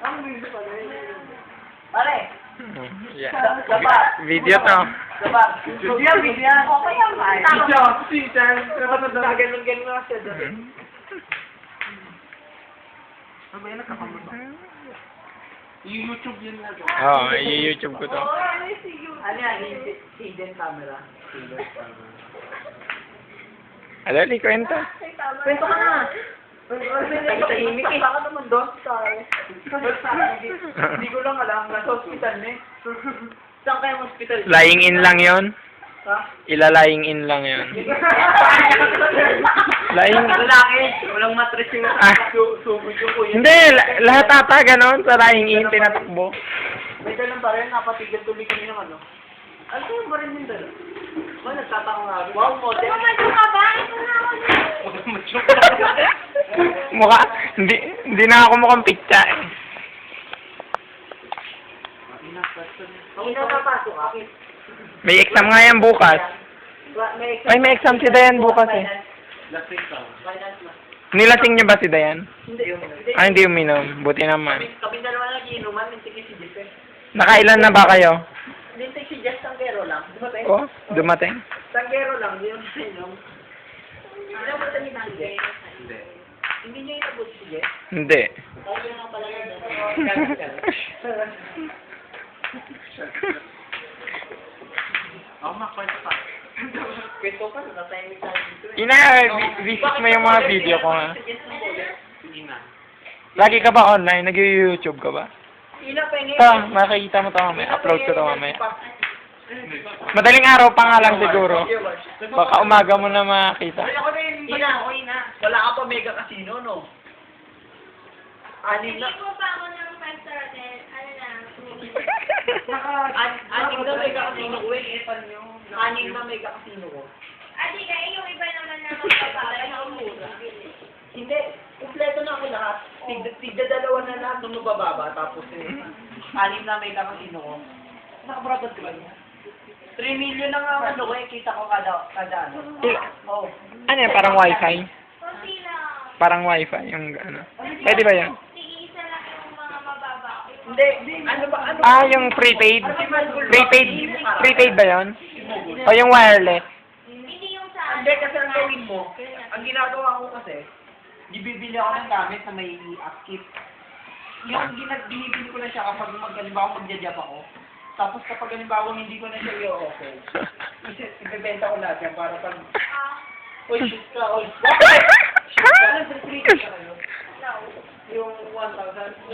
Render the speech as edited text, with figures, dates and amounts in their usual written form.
Ang video pala yun. Pare! Yeah. Saba! Video to. Saba! Video yan! Okay yan, pare. Video! Sitan! Ganun-ganun nga siya doon. Ano ba yan? Nagkakamot ba? YouTube yun nga doon. Oo, i-YouTube ko to. Ano yan? Hidden camera. Adali, kwento. Kwento ka na! Tahimik eh. Baka naman doon tayo. Hindi ko lang alam. Nasa hospital na eh. Saan kayong hospital? Lying in lang yon. Ha? Ila-lying in lang yon. Lying. Lalaki. Walang mattress yung sugod yung kuya. Hindi, lahat ata ganon sa lying in, tinatakbo. May dalang pa rin. Napatigil tuloy kami ng ano. Ano yung ba rin yung dala? Ba, nagtataka nga. Wow, model. Mamadyo ka ba? Ito na ako na. Mukha, hindi na ako mukhang pitsa eh. Ang napapasok ka. May exam nga yan bukas. Ay, may exam si Dayan bukas eh. Nilasing niyo ba si Dayan? Hindi. Ah, hindi uminom. Buti naman. Kami dalawa lang inuman. Mintik si Jeff eh. Nakailan na ba kayo? Mintik si Jeff Sanggero lang. Dumating? Oh, dumating. Sanggero lang. Hindi yung inom. Inabutan ni Nanggay. Hindi. Hindi niya inabot si Jeff. Hindi. Kaya nga pala yun. Ako makwento pa. Kwento ka, natahimik tayo dito eh. Ina, visit mo yung mga video ko ha. Hindi na. Lagi ka ba online? Nag-YouTube ka ba? Ina, pengen. Ito, makikita mo ito mamaya. Upload ko ito mamaya. Madaling araw pa nga lang siguro. Baka umaga mo na makita. Ina. Wala ka pa mega casino, no? Anim Hindi na. ko pa ako ng 5-star hotel. Ano na? Anim na mega casino ko eh. Anim na mega casino ko. Adi ka, yung iba naman na magpapakala na umura. Hindi. Kompleto na ako lahat. Tigda dalawa na lahat nung mabababa. Tapos anim na mega casino ko. Nakabragod ka ba niya? 3 million na nga ano ko eh. Kita ko kada ano. Oh. Ano yan? Parang wifi? Kunti lang. Parang wifi yung ano. Pwede ba yan? Tig-isa lang yung mga mababa. Hindi. Ano ba? Ano? Ah, yung prepaid. Prepaid ba yun? O yung wireless? Hindi yung sa Hindi, kasi ang gawin mo, ang ginagawa ko kasi, bibili ako ng gamit na may upkeep. Yung binibili ko na siya kapag halimbawa magja-job ako. Tapos kapag halimbawa hindi ko na siya i-offer, ibebenta ko lahat yan para pag, oy, shoot ka, oy. Shoot ka, nag-3 ka kayo. Yung 1,000.